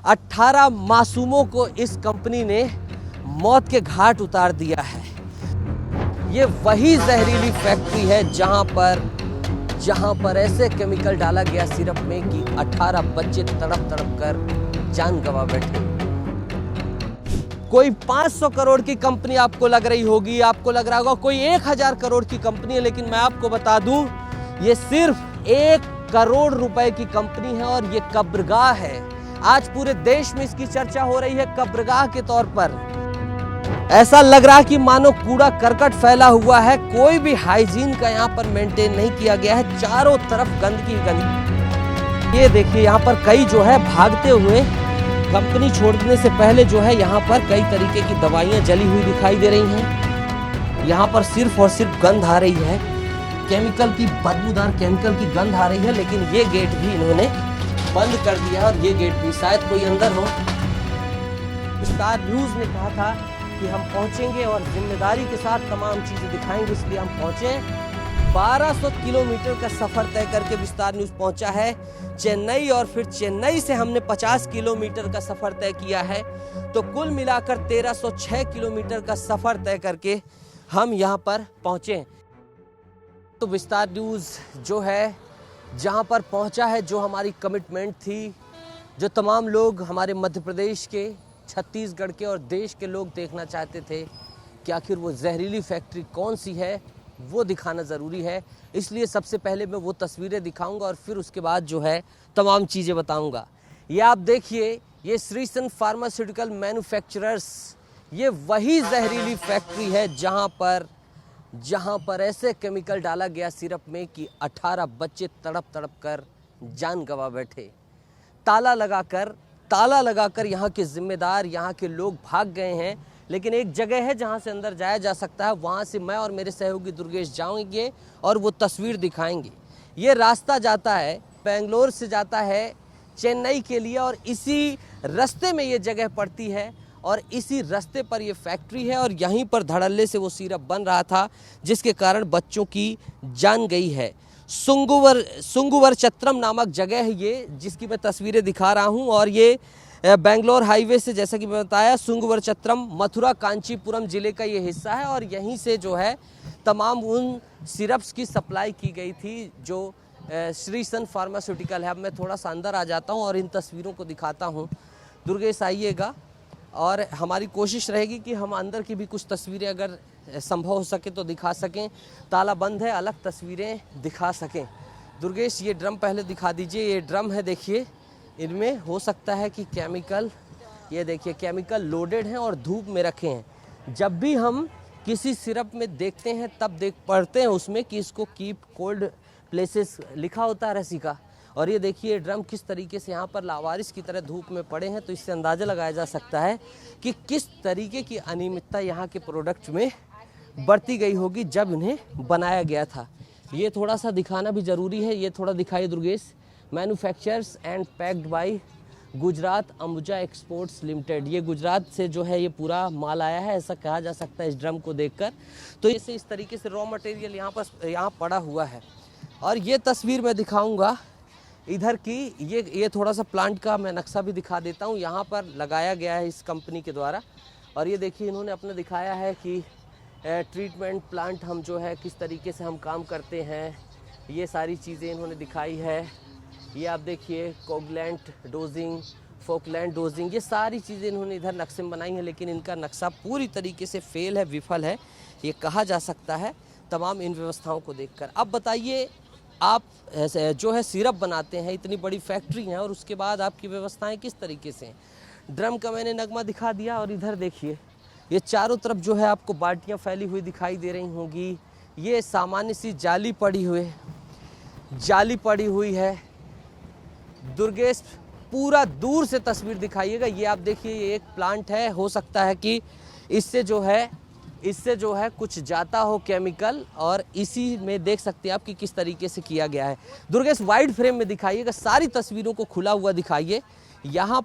18 मासूमों को इस कंपनी ने मौत के घाट उतार दिया है। ये वही जहरीली फैक्ट्री है जहां पर ऐसे केमिकल डाला गया सिरप में कि 18 बच्चे तड़प तड़प कर जान गंवा बैठे। कोई 500 करोड़ की कंपनी आपको लग रही होगी, आपको लग रहा होगा कोई 1000 करोड़ की कंपनी है, लेकिन मैं आपको बता दूं ये सिर्फ 1 करोड़ रुपए की कंपनी है और ये कब्रगाह है। आज पूरे देश में इसकी चर्चा हो रही है कब्रगाह के तौर पर। ऐसा लग रहा है कि मानो कूड़ा करकट फैला हुआ है, कोई भी हाइजीन का यहाँ पर मेंटेन नहीं किया गया है, चारों तरफ गंदगी। ये देखिए यहाँ पर कई जो है भागते हुए कंपनी छोड़ने से पहले जो है यहाँ पर कई तरीके की दवाइयाँ जली हुई दिखाई दे रही हैं। यहाँ पर सिर्फ और सिर्फ गंध आ रही है, केमिकल की बदबूदार केमिकल की गंध आ रही है, लेकिन ये गेट भी इन्होंने बंद कर दिया और ये गेट भी शायद कोई अंदर हो। स्टार न्यूज़ ने कहा था कि हम पहुंचेंगे और जिम्मेदारी के साथ तमाम चीज़ें दिखाएंगे, इसलिए हम पहुंचे। 1200 किलोमीटर का सफ़र तय करके विस्तार न्यूज़ पहुंचा है चेन्नई, और फिर चेन्नई से हमने 50 किलोमीटर का सफ़र तय किया है, तो कुल मिलाकर 1306 किलोमीटर का सफ़र तय करके हम यहाँ पर पहुँचे। तो विस्तार न्यूज़ जो है जहाँ पर पहुँचा है, जो हमारी कमिटमेंट थी, जो तमाम लोग हमारे मध्य प्रदेश के, छत्तीसगढ़ के और देश के लोग देखना चाहते थे कि आखिर वो जहरीली फैक्ट्री कौन सी है, वो दिखाना ज़रूरी है। इसलिए सबसे पहले मैं वो तस्वीरें दिखाऊंगा और फिर उसके बाद जो है तमाम चीज़ें बताऊंगा। ये आप देखिए, ये श्रीसन फार्मास्यूटिकल मैन्युफैक्चरर्स, ये वही जहरीली फैक्ट्री है जहां पर ऐसे केमिकल डाला गया सिरप में कि 18 बच्चे तड़प तड़प कर जान गंवा बैठे। ताला लगाकर यहाँ के जिम्मेदार, यहाँ के लोग भाग गए हैं, लेकिन एक जगह है जहाँ से अंदर जाया जा सकता है। वहाँ से मैं और मेरे सहयोगी दुर्गेश जाएंगे और वो तस्वीर दिखाएंगे। ये रास्ता जाता है बेंगलोर से, जाता है चेन्नई के लिए, और इसी रास्ते में ये जगह पड़ती है और इसी रास्ते पर ये फैक्ट्री है और यहीं पर धड़ल्ले से वो सिरप बन रहा था, जिसके कारण बच्चों की जान गई है। सुंगुवर चत्रम नामक जगह है ये, जिसकी मैं तस्वीरें दिखा रहा हूँ, और ये बेंगलोर हाईवे से, जैसा कि मैं बताया, सुंगुवर चत्रम मथुरा कांचीपुरम जिले का ये हिस्सा है, और यहीं से जो है तमाम उन सिरप्स की सप्लाई की गई थी जो श्रीसन फार्मास्यूटिकल है। अब मैं थोड़ा सा अंदर आ जाता हूँ और इन तस्वीरों को दिखाता हूँ। दुर्गेश आइएगा, और हमारी कोशिश रहेगी कि हम अंदर की भी कुछ तस्वीरें अगर संभव हो सके तो दिखा सकें। ताला बंद है, अलग तस्वीरें दिखा सकें। दुर्गेश ये ड्रम पहले दिखा दीजिए। ये ड्रम है, देखिए, इनमें हो सकता है कि केमिकल, ये देखिए केमिकल लोडेड हैं और धूप में रखे हैं। जब भी हम किसी सिरप में देखते हैं तब देख पढ़ते हैं उसमें कि इसको कीप कोल्ड प्लेसेस लिखा होता है रस्सी का, और ये देखिए ड्रम किस तरीके से यहाँ पर लावारिस की तरह धूप में पड़े हैं। तो इससे अंदाज़ा लगाया जा सकता है कि किस तरीके की अनियमितता यहाँ के प्रोडक्ट में बरती गई होगी जब इन्हें बनाया गया था। ये थोड़ा सा दिखाना भी ज़रूरी है। ये थोड़ा दिखाइए Durgesh. Manufactures and packed by Gujarat Ambuja exports limited. ये गुजरात से जो है ये पूरा माल आया है, ऐसा कहा जा सकता है इस ड्रम को देखकर। तो इसे इस तरीके से रॉ मटेरियल यहाँ पड़ा हुआ है। और ये तस्वीर मैं दिखाऊंगा इधर की। ये थोड़ा सा प्लांट का मैं नक्शा भी दिखा देता हूँ, यहाँ पर लगाया गया है इस कंपनी के द्वारा। और ये देखिए इन्होंने अपने दिखाया है कि ट्रीटमेंट प्लांट हम जो है किस तरीके से हम काम करते हैं, ये सारी चीज़ें इन्होंने दिखाई है। ये आप देखिए कोगलेंट डोजिंग, फोकलैंड डोजिंग, ये सारी चीज़ें इन्होंने इधर नक्शे में बनाई हैं, लेकिन इनका नक्शा पूरी तरीके से फेल है, विफल है, ये कहा जा सकता है तमाम इन व्यवस्थाओं को देखकर। अब बताइए, आप जो है सिरप बनाते हैं, इतनी बड़ी फैक्ट्री है, और उसके बाद आपकी व्यवस्थाएं किस तरीके से हैं। ड्रम का मैंने नगमा दिखा दिया, और इधर देखिए ये चारों तरफ जो है आपको बाल्टियां फैली हुई दिखाई दे रही होंगी। ये सामान्य सी जाली पड़ी हुई है। दुर्गेश पूरा दूर से तस्वीर दिखाइएगा। ये आप देखिए ये एक प्लांट है, हो सकता है कि इससे जो है कुछ जाता हो केमिकल, और इसी में देख सकते हैं आप कि किस तरीके से किया गया है। दुर्गेश वाइड फ्रेम में दिखाइएगा, सारी तस्वीरों को खुला हुआ दिखाइए। यहाँ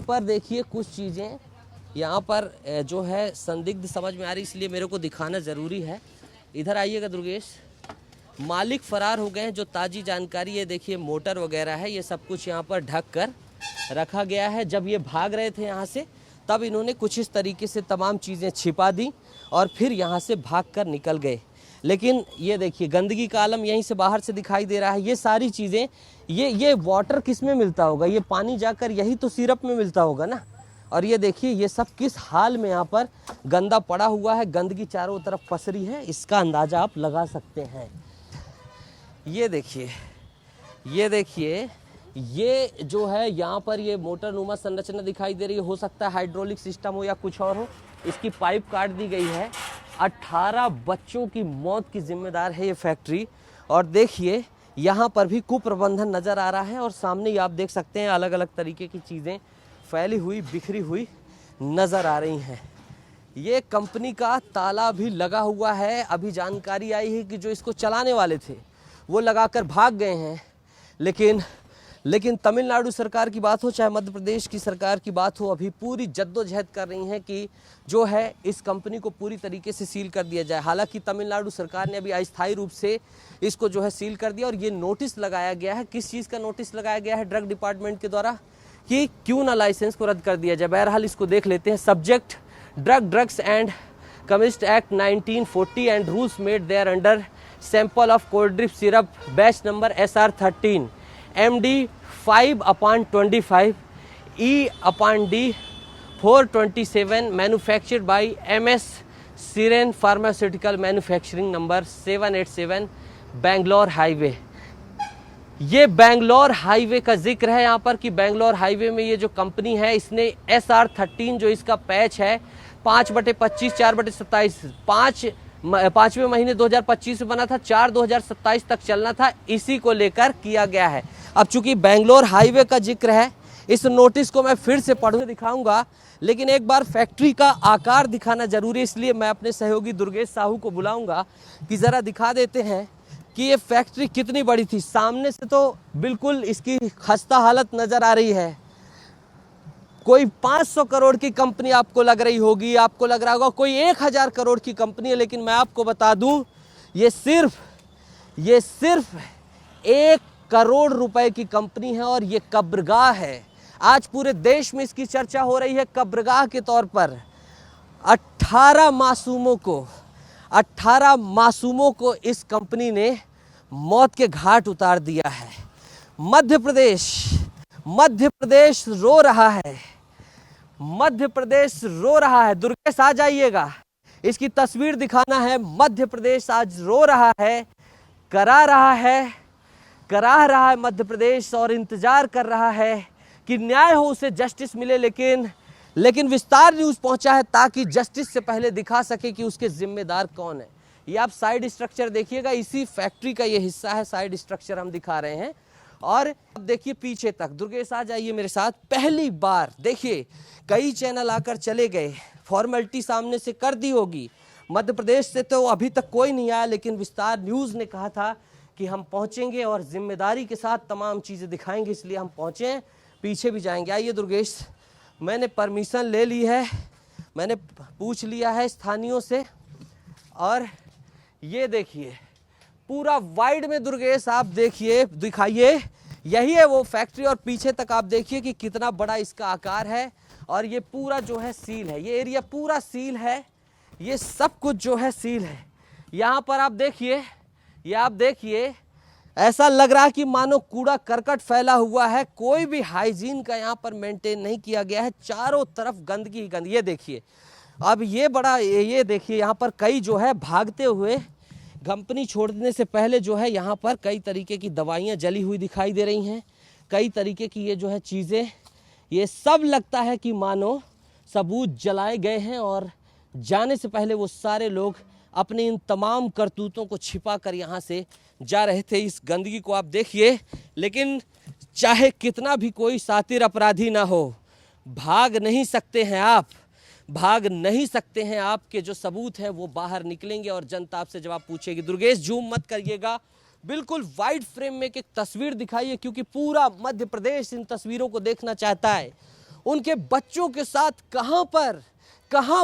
पर देखिए कुछ चीज़ें यहाँ पर जो है संदिग्ध समझ में आ रही, इसलिए मेरे को दिखाना ज़रूरी है। इधर आइएगा दुर्गेश। मालिक फरार हो गए हैं, जो ताज़ी जानकारी है देखिए मोटर वगैरह है, ये सब कुछ यहाँ पर ढक कर रखा गया है। जब ये भाग रहे थे यहाँ से तब इन्होंने कुछ इस तरीके से तमाम चीज़ें छिपा दी और फिर यहाँ से भागकर निकल गए। लेकिन ये देखिए गंदगी का आलम यहीं से बाहर से दिखाई दे रहा है। ये सारी चीज़ें ये वाटर किस में मिलता होगा, ये पानी जाकर यही तो सिरप में मिलता होगा ना। और ये देखिए ये सब किस हाल में यहाँ पर गंदा पड़ा हुआ है, गंदगी चारों तरफ पसरी है, इसका अंदाज़ा आप लगा सकते हैं। ये देखिए ये जो है यहाँ पर ये मोटरनुमा संरचना दिखाई दे रही है। हो सकता है हाइड्रोलिक सिस्टम हो या कुछ और हो। इसकी पाइप काट दी गई है। 18 बच्चों की मौत की जिम्मेदार है ये फैक्ट्री। और देखिए यहाँ पर भी कुप्रबंधन नज़र आ रहा है और सामने ही आप देख सकते हैं अलग अलग तरीके की चीज़ें फैली हुई बिखरी हुई नज़र आ रही हैं। ये कंपनी का ताला भी लगा हुआ है। अभी जानकारी आई है कि जो इसको चलाने वाले थे वो लगाकर भाग गए हैं। लेकिन तमिलनाडु सरकार की बात हो चाहे मध्य प्रदेश की सरकार की बात हो, अभी पूरी जद्दोजहद कर रही हैं कि जो है इस कंपनी को पूरी तरीके से सील कर दिया जाए। हालांकि तमिलनाडु सरकार ने अभी अस्थायी रूप से इसको जो है सील कर दिया और ये नोटिस लगाया गया है। किस चीज़ का नोटिस लगाया गया है ड्रग डिपार्टमेंट के द्वारा कि क्यों ना लाइसेंस को रद्द कर दिया जाए। बहरहाल इसको देख लेते हैं। Subject drugs and chemist act 1940 and rules made there under sample of cold drip syrup batch number SR 13 MD 5/25 E/D 427 manufactured by MS Siren Pharmaceutical Manufacturing number 787 Bangalore highway. ये बैंगलोर हाईवे का जिक्र है यहाँ पर कि बैंगलोर हाईवे में ये जो कंपनी है इसने SR 13 जो इसका पैच है 5/25 4/27 पाँचवें महीने 2025 में बना था, 4/2027 तक चलना था, इसी को लेकर किया गया है। अब चूंकि बैंगलोर हाईवे का जिक्र है इस नोटिस को मैं फिर से पढ़ दिखाऊंगा, लेकिन एक बार फैक्ट्री का आकार दिखाना जरूरी है, इसलिए मैं अपने सहयोगी दुर्गेश साहू को बुलाऊंगा कि ज़रा दिखा देते हैं कि ये फैक्ट्री कितनी बड़ी थी। सामने से तो बिल्कुल इसकी खस्ता हालत नज़र आ रही है। कोई 500 करोड़ की कंपनी आपको लग रही होगी, आपको लग रहा होगा कोई 1000 करोड़ की कंपनी है, लेकिन मैं आपको बता दूं ये सिर्फ 1 करोड़ रुपए की कंपनी है और ये कब्रगाह है। आज पूरे देश में इसकी चर्चा हो रही है कब्रगाह के तौर पर। 18 मासूमों को इस कंपनी ने मौत के घाट उतार दिया है। मध्य प्रदेश रो रहा है। मध्य प्रदेश रो रहा है। दुर्गेश आ जाइएगा, इसकी तस्वीर दिखाना है। मध्य प्रदेश आज रो रहा है, करा रहा है मध्य प्रदेश और इंतजार कर रहा है कि न्याय हो, उसे जस्टिस मिले। लेकिन विस्तार न्यूज़ पहुंचा है ताकि जस्टिस से पहले दिखा सके कि उसके जिम्मेदार कौन है। ये आप साइड स्ट्रक्चर देखिएगा, इसी फैक्ट्री का ये हिस्सा है। साइड स्ट्रक्चर हम दिखा रहे हैं और अब देखिए पीछे तक। दुर्गेश आ जाइए मेरे साथ। पहली बार देखिए कई चैनल आकर चले गए, फॉर्मेलिटी सामने से कर दी होगी। मध्य प्रदेश से तो अभी तक कोई नहीं आया, लेकिन विस्तार न्यूज़ ने कहा था कि हम पहुंचेंगे और जिम्मेदारी के साथ तमाम चीज़ें दिखाएंगे, इसलिए हम पहुंचे। पीछे भी जाएंगे। आइए दुर्गेश, मैंने परमिशन ले ली है, मैंने पूछ लिया है स्थानीयों से। और ये देखिए पूरा वाइड में दुर्गेश आप देखिए, दिखाइए, यही है वो फैक्ट्री। और पीछे तक आप देखिए कि कितना बड़ा इसका आकार है। और ये पूरा जो है सील है, ये एरिया पूरा सील है, ये सब कुछ जो है सील है। यहाँ पर आप देखिए ऐसा लग रहा है कि मानो कूड़ा करकट फैला हुआ है। कोई भी हाइजीन का यहाँ पर मेंटेन नहीं किया गया है। चारों तरफ गंदगी ही गंदगी। ये देखिए अब ये देखिए यहाँ पर कई जो है भागते हुए कंपनी छोड़ने से पहले जो है यहाँ पर कई तरीके की दवाइयाँ जली हुई दिखाई दे रही हैं। कई तरीके की ये जो है चीज़ें, ये सब लगता है कि मानो सबूत जलाए गए हैं और जाने से पहले वो सारे लोग अपने इन तमाम करतूतों को छिपा कर यहाँ से जा रहे थे। इस गंदगी को आप देखिए, लेकिन चाहे कितना भी कोई शातिर अपराधी ना हो, भाग नहीं सकते हैं आपके जो सबूत हैं वो बाहर निकलेंगे और जनता आपसे जवाब पूछेगी। दुर्गेश जूम मत करिएगा, बिल्कुल वाइड फ्रेम में एक तस्वीर दिखाइए, क्योंकि पूरा मध्य प्रदेश इन तस्वीरों को देखना चाहता है। उनके बच्चों के साथ कहां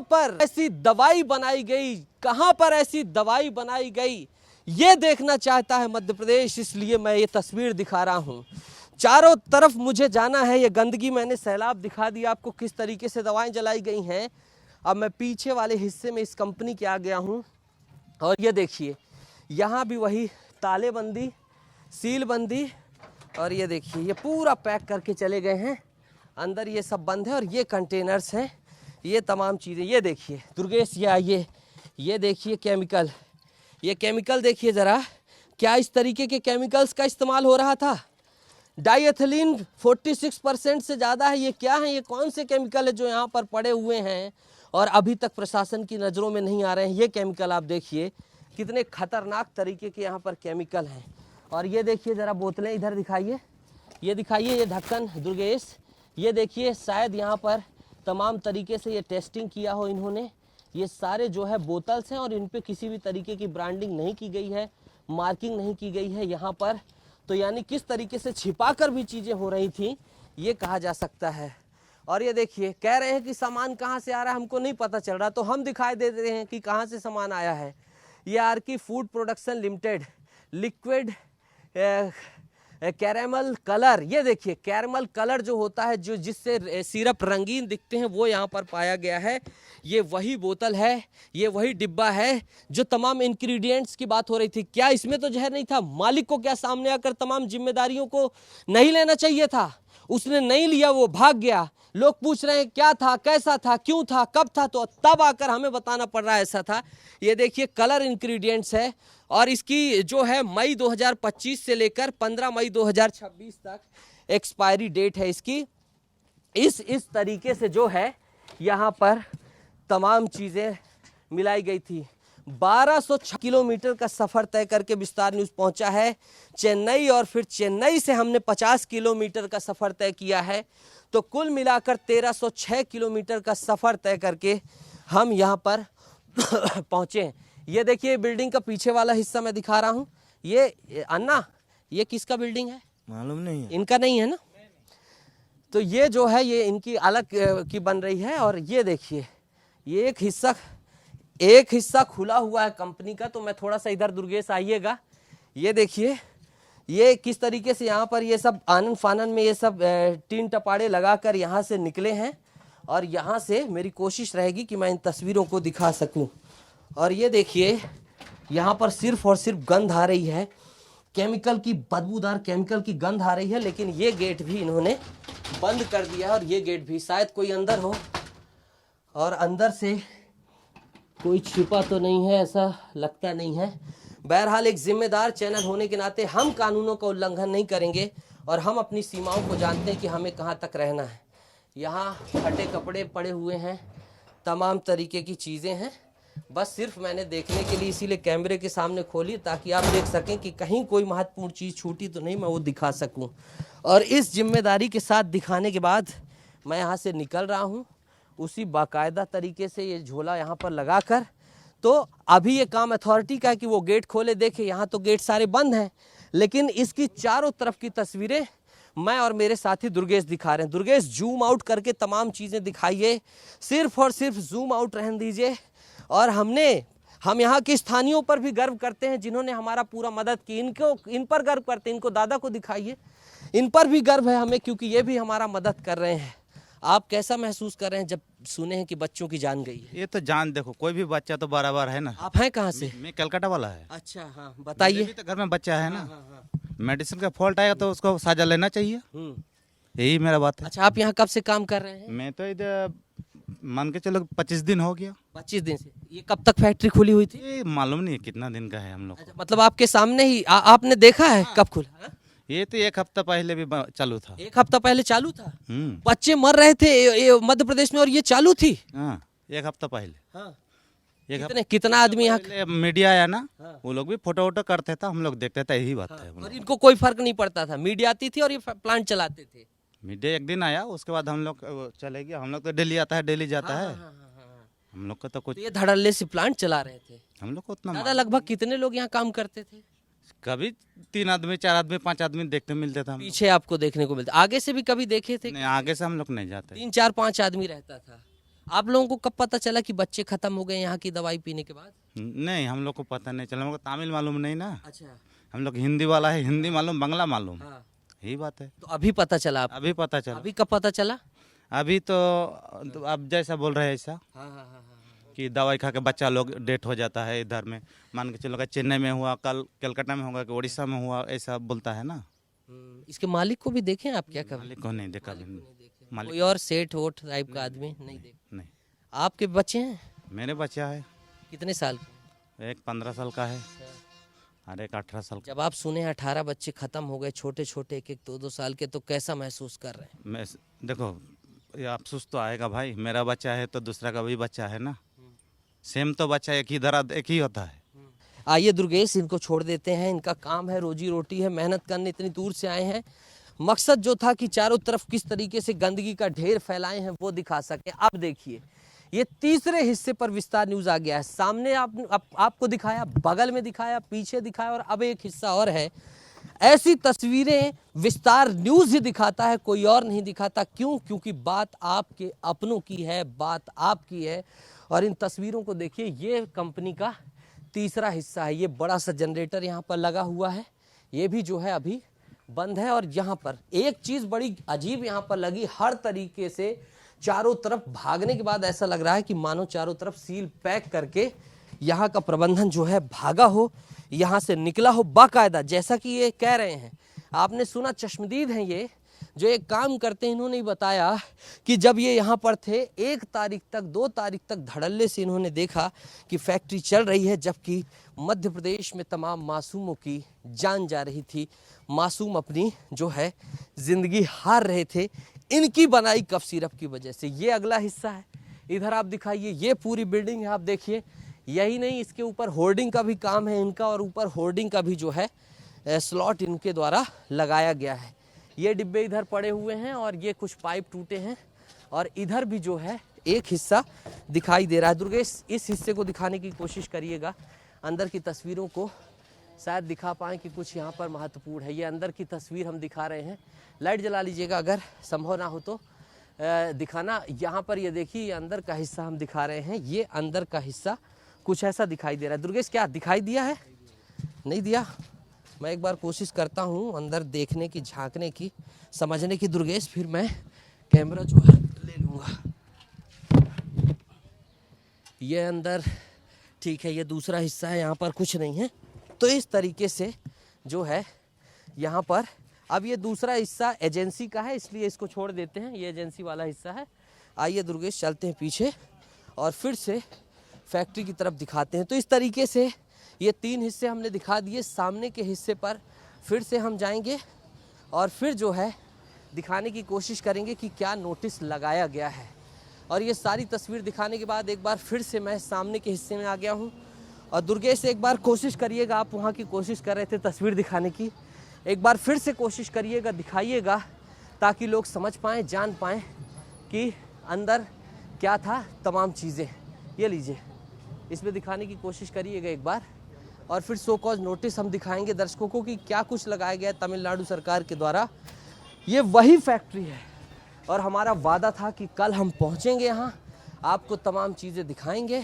पर ऐसी दवाई बनाई गई, ये देखना चाहता है मध्य प्रदेश। इसलिए मैं ये तस्वीर दिखा रहा हूं। चारों तरफ मुझे जाना है। ये गंदगी मैंने सैलाब दिखा दिया आपको किस तरीके से दवाएं जलाई गई हैं। अब मैं पीछे वाले हिस्से में इस कंपनी के आ गया हूँ और ये देखिए यहाँ भी वही तालेबंदी, सीलबंदी, और ये देखिए ये पूरा पैक करके चले गए हैं। अंदर ये सब बंद है और ये कंटेनर्स हैं, ये तमाम चीज़ें। ये देखिए दुर्गेश, ये आइए, ये देखिए केमिकल, ये केमिकल देखिए ज़रा, क्या इस तरीके के केमिकल्स का इस्तेमाल हो रहा था। डाईएथिलीन 46% से ज़्यादा है। ये क्या है, ये कौन से केमिकल है जो यहाँ पर पड़े हुए हैं और अभी तक प्रशासन की नज़रों में नहीं आ रहे हैं। ये केमिकल आप देखिए कितने खतरनाक तरीके के यहाँ पर केमिकल हैं। और ये देखिए ज़रा बोतलें इधर दिखाइए, ये दिखाइए, ये ढक्कन दुर्गेश, ये देखिए शायद यहाँ पर तमाम तरीके से ये टेस्टिंग किया हो इन्होंने। ये सारे जो है बोतल्स हैं और इन पे किसी भी तरीके की ब्रांडिंग नहीं की गई है, मार्किंग नहीं की गई है यहाँ पर। तो यानी किस तरीके से छिपा कर भी चीज़ें हो रही थी ये कहा जा सकता है। और ये देखिए कह रहे हैं कि सामान कहाँ से आ रहा है हमको नहीं पता चल रहा, तो हम दिखाई दे रहे हैं कि कहाँ से सामान आया है। ये आरकी food production limited liquid caramel colour, ये देखिए कैरेमल कलर जो होता है जो जिससे सिरप रंगीन दिखते हैं वो यहाँ पर पाया गया है। ये वही बोतल है, ये वही डिब्बा है जो तमाम इंग्रेडिएंट्स की बात हो रही थी। क्या इसमें तो जहर नहीं था? मालिक को क्या सामने आकर तमाम जिम्मेदारियों को नहीं लेना चाहिए था? उसने नहीं लिया, वो भाग गया। लोग पूछ रहे हैं क्या था, कैसा था, क्यों था, कब था, तो तब आकर हमें बताना पड़ रहा है ऐसा था। ये देखिए कलर इंग्रेडिएंट्स है और इसकी जो है मई 2025 से लेकर 15 मई 2026 तक एक्सपायरी डेट है इसकी। इस तरीके से जो है यहाँ पर तमाम चीज़ें मिलाई गई थी। 1206 किलोमीटर का सफ़र तय करके विस्तार न्यूज़ पहुंचा है चेन्नई, और फिर चेन्नई से हमने 50 किलोमीटर का सफ़र तय किया है। तो कुल मिलाकर 1306 किलोमीटर का सफ़र तय करके हम यहाँ पर पहुँचे हैं। ये देखिए बिल्डिंग का पीछे वाला हिस्सा मैं दिखा रहा हूँ। ये अन्ना, ये किसका बिल्डिंग है? मालूम नहीं है। इनका नहीं है ना? तो ये जो है ये इनकी अलग की बन रही है। और ये देखिए ये एक हिस्सा खुला हुआ है कंपनी का। तो मैं थोड़ा सा इधर दुर्गेश आइएगा, ये देखिए ये किस तरीके से यहाँ पर ये सब आनन फानन में ये सब टीन टपाड़े लगाकर यहाँ से निकले हैं। और यहाँ से मेरी कोशिश रहेगी कि मैं इन तस्वीरों को दिखा सकूं। और ये देखिए यहाँ पर सिर्फ और सिर्फ गंध आ रही है, केमिकल की, बदबूदार केमिकल की गंध आ रही है। लेकिन ये गेट भी इन्होंने बंद कर दिया और ये गेट भी, शायद कोई अंदर हो और अंदर से कोई छिपा तो नहीं है, ऐसा लगता नहीं है। बहरहाल एक जिम्मेदार चैनल होने के नाते हम कानूनों का उल्लंघन नहीं करेंगे और हम अपनी सीमाओं को जानते हैं कि हमें कहाँ तक रहना है। यहाँ फटे कपड़े पड़े हुए हैं, तमाम तरीके की चीज़ें हैं। बस सिर्फ मैंने देखने के लिए इसीलिए कैमरे के सामने खोली ताकि आप देख सकें कि कहीं कोई महत्वपूर्ण चीज़ छूटी तो नहीं, मैं वो दिखा सकूं। और इस जिम्मेदारी के साथ दिखाने के बाद मैं यहाँ से निकल रहा हूँ उसी बाकायदा तरीके से ये झोला यहाँ पर लगा कर। तो अभी ये काम अथॉरिटी का है कि वो गेट खोले, देखे यहाँ तो गेट सारे बंद हैं, लेकिन इसकी चारों तरफ की तस्वीरें मैं और मेरे साथी दुर्गेश दिखा रहे हैं। दुर्गेश जूम आउट करके तमाम चीज़ें दिखाइए, सिर्फ और सिर्फ जूम आउट रहने दीजिए। और हम यहाँ के स्थानीयों पर भी गर्व करते हैं जिन्होंने हमारा पूरा मदद की। इन पर गर्व करते हैं, इनको दादा को दिखाइए, इन पर भी गर्व है हमें क्योंकि ये भी हमारा मदद कर रहे हैं। आप कैसा महसूस कर रहे हैं जब सुने हैं कि बच्चों की जान गई है? ये तो जान देखो, कोई भी बच्चा तो बराबर है ना। आप हैं कहाँ से? मैं कलकत्ता वाला है। अच्छा हाँ बताइए। तो घर में बच्चा है ना, मेडिसिन का फॉल्ट आएगा तो उसको साजा लेना चाहिए, यही मेरा बात है। अच्छा आप यहाँ कब से काम कर रहे हैं? मैं तो इधर मान के चलो 25 दिन हो गया। 25 दिन से? ये कब तक फैक्ट्री खुली हुई थी? ये मालूम नहीं कितना दिन का है हम लोग। अच्छा, मतलब आपके सामने ही आपने देखा है? कब खुला? ये तो एक हफ्ता पहले भी चालू था। एक हफ्ता पहले चालू था? बच्चे मर रहे थे मध्य प्रदेश में और ये चालू थी? हाँ, एक हफ्ता पहले। हाँ। कितना आदमी यहाँ मीडिया आया ना, वो लोग भी फोटो वोटो करते थे, हम लोग देखते थे, यही बात है। और इनको कोई फर्क नहीं पड़ता था, मीडिया आती थी और ये प्लांट चलाते थे। मीडिया एक दिन आया, उसके बाद हम लोग चले गए। हम लोग तो डेली आता है, डेली जाता है। हम लोग का तो कुछ, ये धड़ल्ले से प्लांट चला रहे थे। हम लोग को उतना दादा लगभग कितने लोग यहाँ काम करते थे? कभी 3 आदमी, 4 आदमी, 5 आदमी देखते मिलते था। पीछे आपको देखने को मिलता? आगे से भी कभी देखे थे? नहीं, आगे से हम लोग नहीं जाते। 3, 4, 5 आदमी रहता था। आप लोगों को कब पता चला कि बच्चे खत्म हो गए यहाँ की दवाई पीने के बाद? नहीं, हम लोग को पता नहीं चला। हमको तमिल मालूम नहीं ना। अच्छा। हम लोग हिंदी वाला है, हिंदी मालूम, बांग्ला मालूम, यही बात है। तो अभी पता चला आप? अभी पता चला। अभी कब पता चला? अभी तो अब जैसा बोल रहे हैं ऐसा कि दवाई खा के बच्चा लोग डेथ हो जाता है इधर में, मान के चलो कि चेन्नई में हुआ, कल कलकत्ता में होगा, कि उड़ीसा में हुआ, ऐसा बोलता है ना। इसके मालिक को भी देखें आप? क्या करें? मालिक को नहीं देखा अभी। मालिक कोई और सेठ वोट टाइप का आदमी नहीं देखे? नहीं। आपके बच्चे हैं? मेरे बच्चा है, कितने साल के? एक 15 साल का है और एक 18 साल का। जब आप सुने 18 बच्चे खत्म हो गए, छोटे छोटे, एक एक 2-2 साल के, तो कैसा महसूस कर रहे हैं? मैं देखो, ये अफसोस तो आएगा भाई, मेरा बच्चा है तो दूसरा का भी बच्चा है ना, सेम तो बच्चा एक ही दर्द एक ही होता है। आइए दुर्गेश, इनको छोड़ देते हैं, इनका काम है, रोजी रोटी है, मेहनत करने इतनी दूर से आए हैं। मकसद जो था कि चारों तरफ किस तरीके से गंदगी का ढेर फैलाए हैं वो दिखा सके। अब देखिए, ये तीसरे हिस्से पर विस्तार न्यूज आ गया है। सामने आपको दिखाया, बगल में दिखाया, पीछे दिखाया, और अब एक हिस्सा और है। ऐसी तस्वीरें विस्तार न्यूज ही दिखाता है, कोई और नहीं दिखाता। क्यों? क्योंकि बात आपके अपनों की है, बात आपकी है। और इन तस्वीरों को देखिए, ये कंपनी का तीसरा हिस्सा है। ये बड़ा सा जनरेटर यहाँ पर लगा हुआ है, ये भी जो है अभी बंद है। और यहाँ पर एक चीज बड़ी अजीब यहाँ पर लगी, हर तरीके से चारों तरफ भागने के बाद ऐसा लग रहा है कि मानो चारों तरफ सील पैक करके यहाँ का प्रबंधन जो है भागा हो, यहाँ से निकला हो बाकायदा, जैसा कि ये कह रहे हैं। आपने सुना, चश्मदीद हैं ये जो एक काम करते हैं, इन्होंने बताया कि जब ये यहाँ पर थे 1 तारीख तक 2 तारीख तक धड़ल्ले से इन्होंने देखा कि फैक्ट्री चल रही है, जबकि मध्य प्रदेश में तमाम मासूमों की जान जा रही थी, मासूम अपनी जो है जिंदगी हार रहे थे इनकी बनाई कफ सिरप की वजह से। ये अगला हिस्सा है, इधर आप दिखाइए, ये पूरी बिल्डिंग है, आप देखिए। यही नहीं, इसके ऊपर होर्डिंग का भी काम है इनका, और ऊपर होर्डिंग का भी जो है स्लॉट इनके द्वारा लगाया गया है। ये डिब्बे इधर पड़े हुए हैं और ये कुछ पाइप टूटे हैं, और इधर भी जो है एक हिस्सा दिखाई दे रहा है। दुर्गेश, इस हिस्से को दिखाने की कोशिश करिएगा, अंदर की तस्वीरों को शायद दिखा पाएँ कि कुछ यहाँ पर महत्वपूर्ण है। ये अंदर की तस्वीर हम दिखा रहे हैं, लाइट जला लीजिएगा अगर संभव ना हो तो दिखाना। यहाँ पर ये देखिए, ये अंदर का हिस्सा हम दिखा रहे हैं, ये अंदर का हिस्सा कुछ ऐसा दिखाई दे रहा है। दुर्गेश, क्या दिखाई दिया है? नहीं दिया? मैं एक बार कोशिश करता हूँ अंदर देखने की, झांकने की, समझने की दुर्गेश, फिर मैं कैमरा जो है ले लूँगा। ये अंदर ठीक है, ये दूसरा हिस्सा है, यहाँ पर कुछ नहीं है। तो इस तरीके से जो है यहाँ पर, अब ये दूसरा हिस्सा एजेंसी का है, इसलिए इसको छोड़ देते हैं, ये एजेंसी वाला हिस्सा है। आइए दुर्गेश, चलते हैं पीछे और फिर से फैक्ट्री की तरफ दिखाते हैं। तो इस तरीके से ये 3 हिस्से हमने दिखा दिए। सामने के हिस्से पर फिर से हम जाएंगे और फिर जो है दिखाने की कोशिश करेंगे कि क्या नोटिस लगाया गया है। और ये सारी तस्वीर दिखाने के बाद एक बार फिर से मैं सामने के हिस्से में आ गया हूँ। और दुर्गेश, एक बार कोशिश करिएगा, आप वहाँ की कोशिश कर रहे थे तस्वीर दिखाने की, एक बार फिर से कोशिश करिएगा, दिखाइएगा, ताकि लोग समझ पाएँ, जान पाएँ कि अंदर क्या था तमाम चीज़ें। ये लीजिए, इसमें दिखाने की कोशिश करिएगा एक बार, और फिर सो कॉज नोटिस हम दिखाएंगे दर्शकों को कि क्या कुछ लगाया गया है तमिलनाडु सरकार के द्वारा। ये वही फैक्ट्री है और हमारा वादा था कि कल हम पहुंचेंगे यहाँ, आपको तमाम चीज़ें दिखाएंगे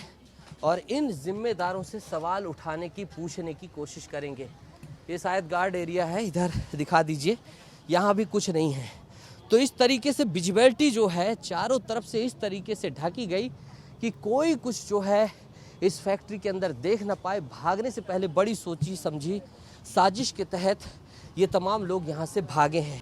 और इन जिम्मेदारों से सवाल उठाने की, पूछने की कोशिश करेंगे। ये शायद गार्ड एरिया है, इधर दिखा दीजिए, यहाँ भी कुछ नहीं है। तो इस तरीके से विजिबिलिटी जो है चारों तरफ से इस तरीके से ढकी गई कि कोई कुछ जो है इस फैक्ट्री के अंदर देख ना पाए। भागने से पहले बड़ी सोची समझी साजिश के तहत ये तमाम लोग यहाँ से भागे हैं।